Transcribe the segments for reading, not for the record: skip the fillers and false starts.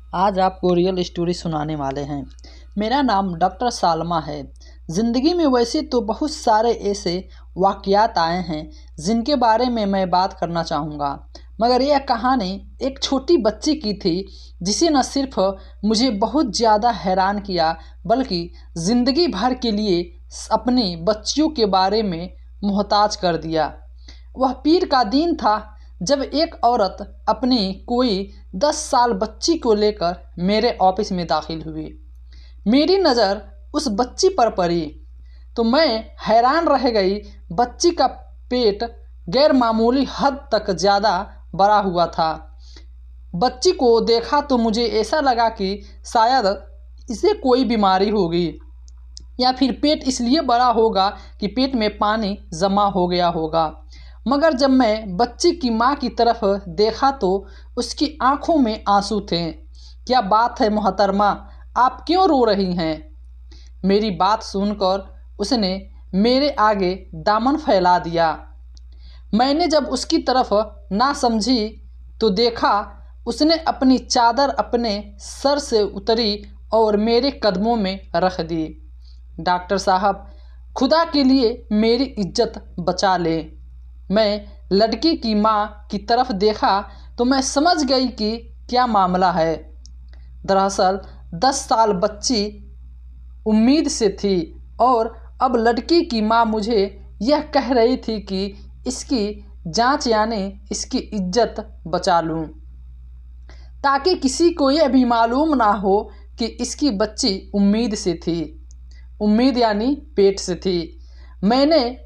आज आपको real story सुनाने वाले हैं। मेरा नाम डॉक्टर सालमा है। ज़िंदगी में वैसे तो बहुत सारे ऐसे वाक़यात आए हैं जिनके बारे में मैं बात करना चाहूँगा, मगर यह कहानी एक छोटी बच्ची की थी जिसे न सिर्फ़ मुझे बहुत ज़्यादा हैरान किया बल्कि ज़िंदगी भर के लिए अपनी बच्चियों के बारे में मोहताज कर दिया। वह पीर का दिन था जब एक औरत अपनी कोई 10 साल बच्ची को लेकर मेरे ऑफिस में दाखिल हुई। मेरी नज़र उस बच्ची पर पड़ी तो मैं हैरान रह गई। बच्ची का पेट गैर मामूली हद तक ज़्यादा बड़ा हुआ था। बच्ची को देखा तो मुझे ऐसा लगा कि शायद इसे कोई बीमारी होगी या फिर पेट इसलिए बड़ा होगा कि पेट में पानी जमा हो गया होगा। मगर जब मैं बच्ची की माँ की तरफ देखा तो उसकी आंखों में आंसू थे। क्या बात है मोहतरमा, आप क्यों रो रही हैं? मेरी बात सुनकर उसने मेरे आगे दामन फैला दिया। मैंने जब उसकी तरफ ना समझी तो देखा उसने अपनी चादर अपने सर से उतरी और मेरे कदमों में रख दी। डॉक्टर साहब, खुदा के लिए मेरी इज्जत बचा ले। मैं लड़की की माँ की तरफ देखा तो मैं समझ गई कि क्या मामला है। दरअसल 10 साल बच्ची उम्मीद से थी और अब लड़की की माँ मुझे यह कह रही थी कि इसकी जांच यानी इसकी इज्जत बचा लूँ, ताकि किसी को यह भी मालूम ना हो कि इसकी बच्ची उम्मीद से थी। उम्मीद यानी पेट से थी। मैंने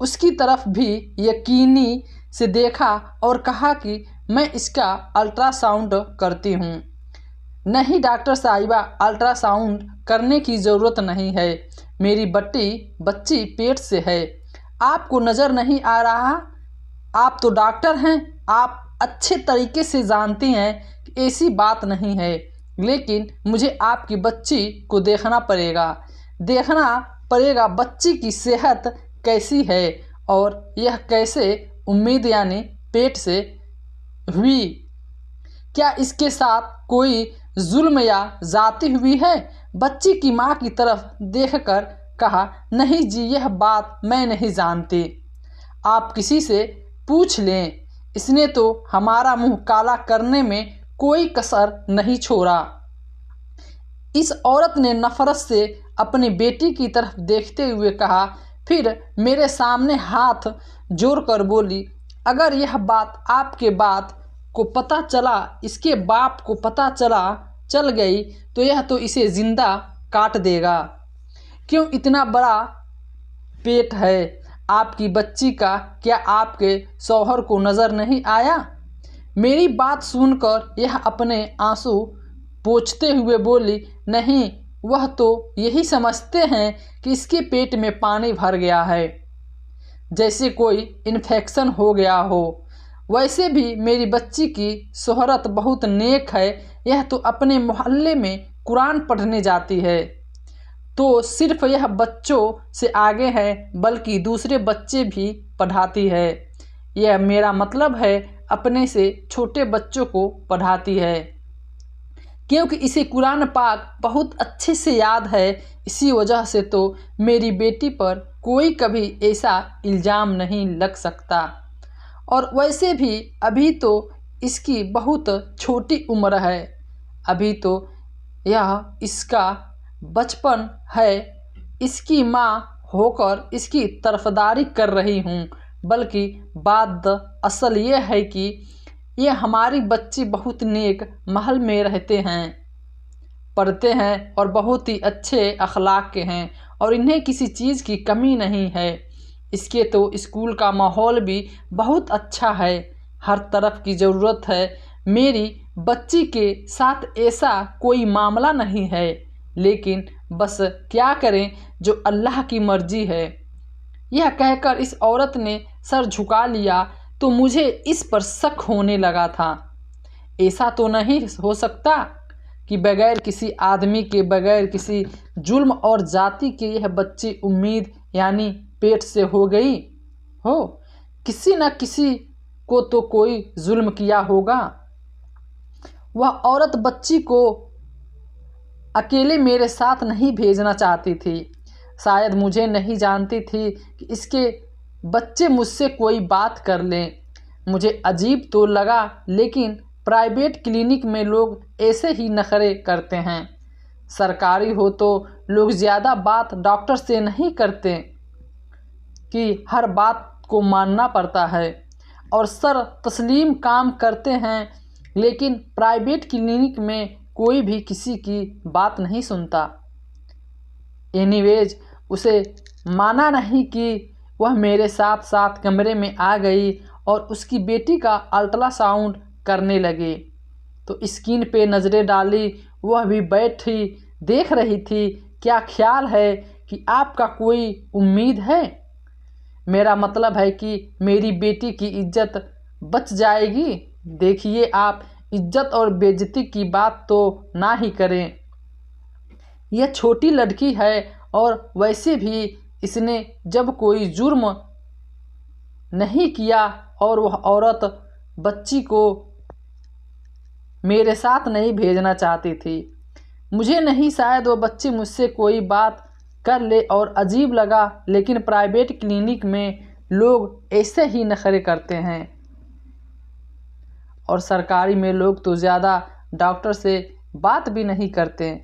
उसकी तरफ भी यकीनी से देखा और कहा कि मैं इसका अल्ट्रासाउंड करती हूँ। नहीं डॉक्टर साहिबा, अल्ट्रासाउंड करने की ज़रूरत नहीं है, मेरी बच्ची पेट से है। आपको नज़र नहीं आ रहा? आप तो डॉक्टर हैं, आप अच्छे तरीके से जानती हैं कि ऐसी बात नहीं है, लेकिन मुझे आपकी बच्ची को देखना पड़ेगा बच्ची की सेहत कैसी है और यह कैसे उम्मीद यानी पेट से हुई। क्या इसके साथ कोई जुल्म या जाती हुई है? बच्ची की माँ की तरफ देखकर कहा, नहीं जी, यह बात मैं नहीं जानती। आप किसी से पूछ लें, इसने तो हमारा मुंह काला करने में कोई कसर नहीं छोड़ा। इस औरत ने नफरत से अपनी बेटी की तरफ देखते हुए कहा, फिर मेरे सामने हाथ जोड़कर बोली, अगर यह बात आपके बात को पता चला, इसके बाप को पता चल गई तो यह तो इसे ज़िंदा काट देगा। क्यों इतना बड़ा पेट है आपकी बच्ची का? क्या आपके शौहर को नज़र नहीं आया? मेरी बात सुनकर यह अपने आंसू पोंछते हुए बोली, नहीं, वह तो यही समझते हैं कि इसके पेट में पानी भर गया है, जैसे कोई इन्फेक्शन हो गया हो। वैसे भी मेरी बच्ची की शोहरत बहुत नेक है, यह तो अपने मोहल्ले में कुरान पढ़ने जाती है। तो सिर्फ यह बच्चों से आगे है बल्कि दूसरे बच्चे भी पढ़ाती है। यह मेरा मतलब है अपने से छोटे बच्चों को पढ़ाती है, क्योंकि इसे कुरान पाक बहुत अच्छे से याद है। इसी वजह से तो मेरी बेटी पर कोई कभी ऐसा इल्ज़ाम नहीं लग सकता। और वैसे भी अभी तो इसकी बहुत छोटी उम्र है, अभी तो यह इसका बचपन है। इसकी माँ होकर इसकी तरफदारी कर रही हूँ, बल्कि बात असल ये है कि ये हमारी बच्ची बहुत नेक महल में रहते हैं, पढ़ते हैं और बहुत ही अच्छे अखलाक के हैं और इन्हें किसी चीज़ की कमी नहीं है। इसके तो स्कूल का माहौल भी बहुत अच्छा है, हर तरफ की ज़रूरत है। मेरी बच्ची के साथ ऐसा कोई मामला नहीं है, लेकिन बस क्या करें, जो अल्लाह की मर्ज़ी है। यह कहकर इस औरत ने सर झुका लिया तो मुझे इस पर शक होने लगा था। ऐसा तो नहीं हो सकता कि बगैर किसी आदमी के, बगैर किसी जुल्म और जाति के यह बच्ची उम्मीद यानी पेट से हो गई हो। किसी न किसी को तो कोई जुल्म किया होगा। वह औरत बच्ची को अकेले मेरे साथ नहीं भेजना चाहती थी। शायद मुझे नहीं जानती थी कि इसके बच्चे मुझसे कोई बात कर लें। मुझे अजीब तो लगा, लेकिन प्राइवेट क्लिनिक में लोग ऐसे ही नखरे करते हैं। सरकारी हो तो लोग ज़्यादा बात डॉक्टर से नहीं करते कि हर बात को मानना पड़ता है और सर तस्लीम काम करते हैं, लेकिन प्राइवेट क्लिनिक में कोई भी किसी की बात नहीं सुनता। एनीवेज, उसे माना नहीं कि वह मेरे साथ साथ कमरे में आ गई और उसकी बेटी का अल्ट्रासाउंड करने लगे तो स्क्रीन पे नज़रें डाली। वह भी बैठी देख रही थी। क्या ख्याल है कि आपका कोई उम्मीद है? मेरा मतलब है कि मेरी बेटी की इज्जत बच जाएगी। देखिए, आप इज्जत और बेइज्जती की बात तो ना ही करें। यह छोटी लड़की है और वैसे भी इसने जब कोई जुर्म नहीं किया और वह औरत बच्ची को मेरे साथ नहीं भेजना चाहती थी। मुझे नहीं, शायद वो बच्ची मुझसे कोई बात कर ले और अजीब लगा, लेकिन प्राइवेट क्लिनिक में लोग ऐसे ही नखरे करते हैं और सरकारी में लोग तो ज़्यादा डॉक्टर से बात भी नहीं करते।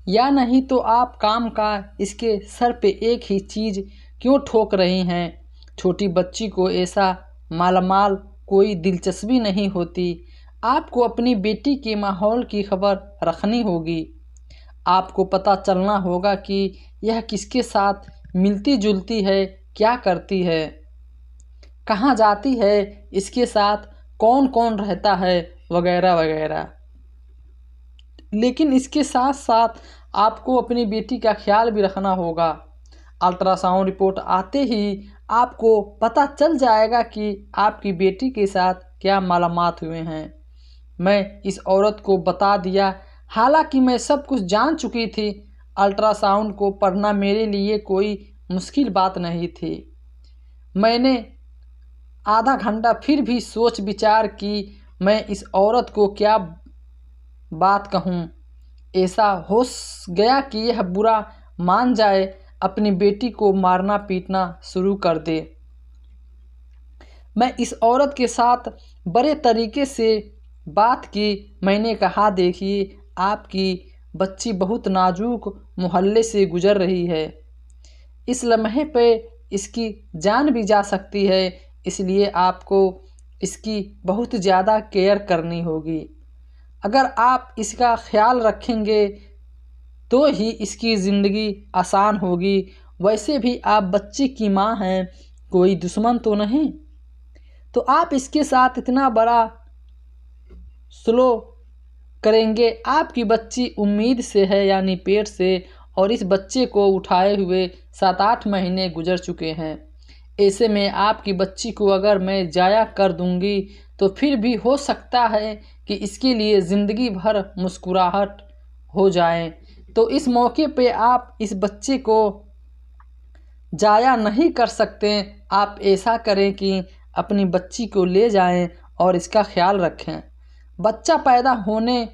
या नहीं तो आप काम का इसके सर पे एक ही चीज़ क्यों ठोक रही हैं? छोटी बच्ची को ऐसा मालामाल कोई दिलचस्पी नहीं होती। आपको अपनी बेटी के माहौल की खबर रखनी होगी। आपको पता चलना होगा कि यह किसके साथ मिलती जुलती है, क्या करती है, कहाँ जाती है, इसके साथ कौन कौन रहता है, वगैरह वगैरह। लेकिन इसके साथ साथ आपको अपनी बेटी का ख्याल भी रखना होगा। अल्ट्रासाउंड रिपोर्ट आते ही आपको पता चल जाएगा कि आपकी बेटी के साथ क्या मालूमात हुए हैं। मैं इस औरत को बता दिया, हालांकि मैं सब कुछ जान चुकी थी। अल्ट्रासाउंड को पढ़ना मेरे लिए कोई मुश्किल बात नहीं थी। मैंने आधा घंटा फिर भी सोच विचार की मैं इस औरत को क्या बात कहूँ। ऐसा हो गया कि यह बुरा मान जाए, अपनी बेटी को मारना पीटना शुरू कर दे। मैं इस औरत के साथ बड़े तरीके से बात की। मैंने कहा, देखिए, आपकी बच्ची बहुत नाजुक मोहल्ले से गुजर रही है। इस लम्हे पे इसकी जान भी जा सकती है, इसलिए आपको इसकी बहुत ज़्यादा केयर करनी होगी। अगर आप इसका ख्याल रखेंगे तो ही इसकी ज़िंदगी आसान होगी। वैसे भी आप बच्ची की माँ हैं, कोई दुश्मन तो नहीं। तो आप इसके साथ इतना बड़ा स्लो करेंगे। आपकी बच्ची उम्मीद से है, यानी पेट से, और इस बच्चे को उठाए हुए 7-8 महीने गुजर चुके हैं। ऐसे में आपकी बच्ची को अगर मैं ज़ाया कर दूंगी तो फिर भी हो सकता है कि इसके लिए ज़िंदगी भर मुस्कुराहट हो जाए। तो इस मौके पे आप इस बच्चे को ज़ाया नहीं कर सकते। आप ऐसा करें कि अपनी बच्ची को ले जाएं और इसका ख्याल रखें। बच्चा पैदा होने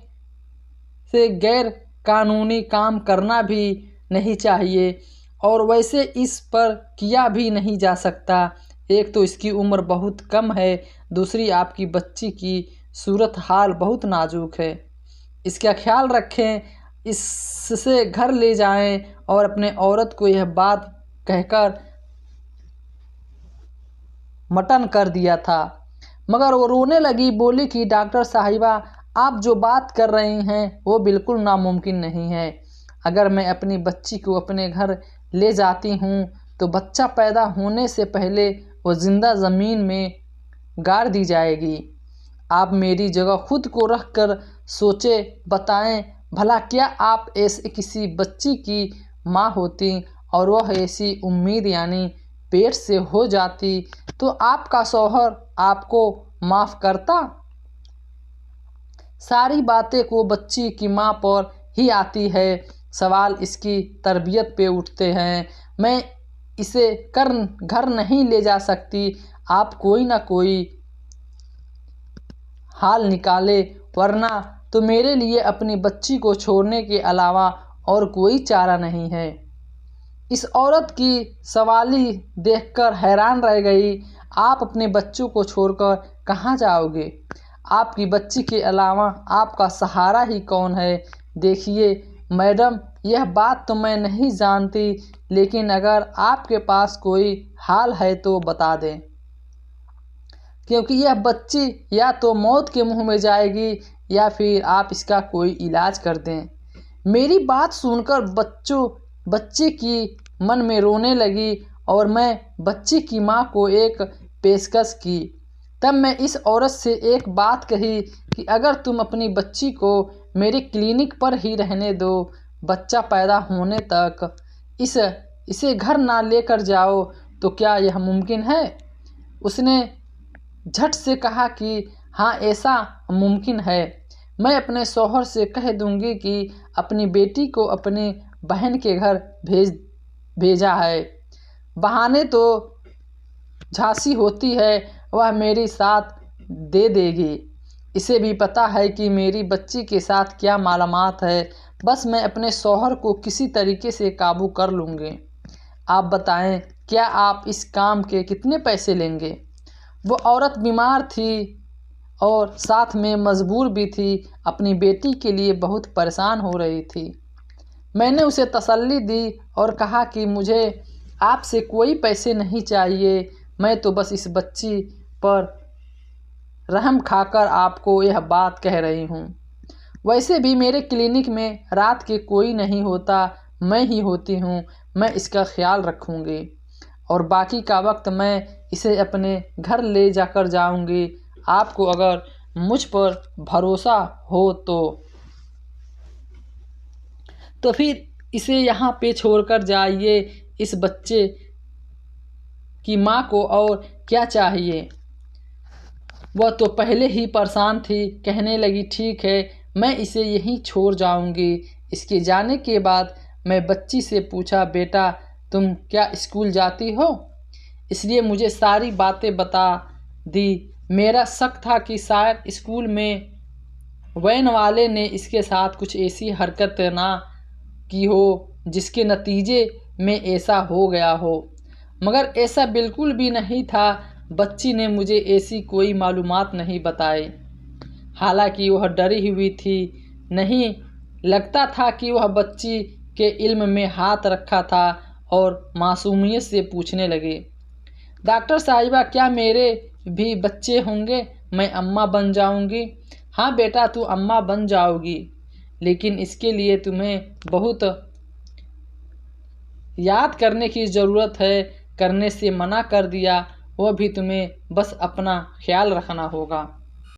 से गैर कानूनी काम करना भी नहीं चाहिए और वैसे इस पर किया भी नहीं जा सकता। एक तो इसकी उम्र बहुत कम है, दूसरी आपकी बच्ची की सूरत हाल बहुत नाजुक है। इसका ख्याल रखें, इससे घर ले जाएं और अपने औरत को यह बात कहकर मटन कर दिया था। मगर वो रोने लगी, बोली कि डॉक्टर साहिबा, आप जो बात कर रही हैं वो बिल्कुल नामुमकिन नहीं है। अगर मैं अपनी बच्ची को अपने घर ले जाती हूँ तो बच्चा पैदा होने से पहले वो ज़िंदा ज़मीन में गाड़ दी जाएगी। आप मेरी जगह खुद को रख कर सोचे बताएं, भला क्या आप ऐसे किसी बच्ची की माँ होती और वह ऐसी उम्मीद यानी पेट से हो जाती तो आपका शौहर आपको माफ़ करता? सारी बातें को बच्ची की माँ पर ही आती है। सवाल इसकी तरबियत पे उठते हैं। मैं इसे घर नहीं ले जा सकती। आप कोई ना कोई हाल निकाले, वरना तो मेरे लिए अपनी बच्ची को छोड़ने के अलावा और कोई चारा नहीं है। इस औरत की सवाली देखकर हैरान रह गई। आप अपने बच्चों को छोड़कर कहाँ जाओगे? आपकी बच्ची के अलावा आपका सहारा ही कौन है? देखिए मैडम, यह बात तो मैं नहीं जानती, लेकिन अगर आपके पास कोई हाल है तो बता दें, क्योंकि यह बच्ची या तो मौत के मुंह में जाएगी या फिर आप इसका कोई इलाज कर दें। मेरी बात सुनकर बच्ची की मन में रोने लगी और मैं बच्ची की माँ को एक पेशकश की। तब मैं इस औरत से एक बात कही कि अगर तुम अपनी बच्ची को मेरे क्लिनिक पर ही रहने दो, बच्चा पैदा होने तक इसे घर ना लेकर जाओ, तो क्या यह मुमकिन है? उसने झट से कहा कि हाँ, ऐसा मुमकिन है। मैं अपने शौहर से कह दूंगी कि अपनी बेटी को अपनी बहन के घर भेजा है। बहाने तो झांसी होती है, वह मेरी साथ दे देगी। इसे भी पता है कि मेरी बच्ची के साथ क्या मालूमात है। बस मैं अपने शौहर को किसी तरीके से काबू कर लूँगी। आप बताएं, क्या आप इस काम के कितने पैसे लेंगे? वो औरत बीमार थी और साथ में मजबूर भी थी। अपनी बेटी के लिए बहुत परेशान हो रही थी। मैंने उसे तसल्ली दी और कहा कि मुझे आपसे कोई पैसे नहीं चाहिए। मैं तो बस इस बच्ची पर रहम खाकर आपको यह बात कह रही हूँ। वैसे भी मेरे क्लिनिक में रात के कोई नहीं होता, मैं ही होती हूँ। मैं इसका ख्याल रखूँगी और बाकी का वक्त मैं इसे अपने घर ले जाकर जाऊँगी। आपको अगर मुझ पर भरोसा हो तो फिर इसे यहाँ पे छोड़कर जाइए। इस बच्चे की माँ को और क्या चाहिए? वह तो पहले ही परेशान थी। कहने लगी, ठीक है, मैं इसे यहीं छोड़ जाऊंगी। इसके जाने के बाद मैं बच्ची से पूछा, बेटा तुम क्या स्कूल जाती हो? इसलिए मुझे सारी बातें बता दी। मेरा शक था कि शायद स्कूल में वैन वाले ने इसके साथ कुछ ऐसी हरकत ना की हो जिसके नतीजे में ऐसा हो गया हो, मगर ऐसा बिल्कुल भी नहीं था। बच्ची ने मुझे ऐसी कोई मालूमात नहीं बताई। हालांकि वह डरी हुई थी। नहीं लगता था कि वह बच्ची के इल्म में हाथ रखा था और मासूमियत से पूछने लगी, डॉक्टर साहिबा, क्या मेरे भी बच्चे होंगे? मैं अम्मा बन जाऊंगी? हाँ बेटा, तू अम्मा बन जाओगी, लेकिन इसके लिए तुम्हें बहुत याद करने की ज़रूरत है। करने से मना कर दिया, वह भी तुम्हें बस अपना ख्याल रखना होगा।